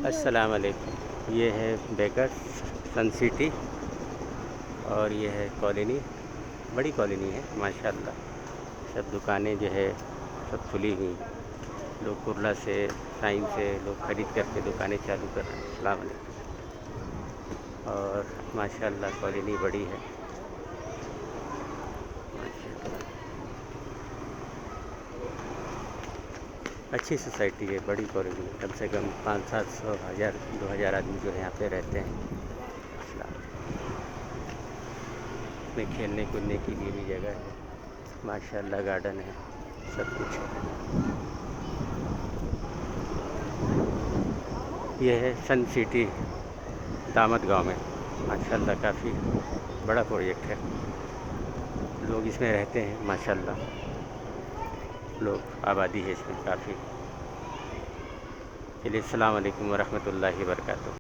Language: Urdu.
السلام علیکم۔ یہ ہے بیکرس سن سٹی اور یہ ہے کالونی، بڑی کالونی ہے ماشاءاللہ۔ سب دکانیں جو ہے سب کھلی ہوئی، لوگ کرلا سے سائن سے لوگ خرید کر کے دکانیں چالو کر رہے ہیں۔ السلام علیکم۔ اور ماشاءاللہ کالونی بڑی ہے ماشاءاللہ، اچھی سوسائٹی ہے، بڑی کالونی ہے، کم سے کم 500-700 1000 آدمی جو ہے یہاں پہ رہتے ہیں۔ السلام علیکم۔ میں کھیلنے کودنے کے لیے بھی جگہ ہے ماشاءاللہ، گارڈن ہے، سب کچھ ہے۔ یہ ہے سن سٹی دامت گاؤں میں ماشاءاللہ، کافی بڑا پروجیکٹ ہے، لوگ اس میں رہتے ہیں ماشاءاللہ، لوگ آبادی ہے اس میں کافی۔ چلیے السلام علیکم ورحمۃ اللہ وبرکاتہ۔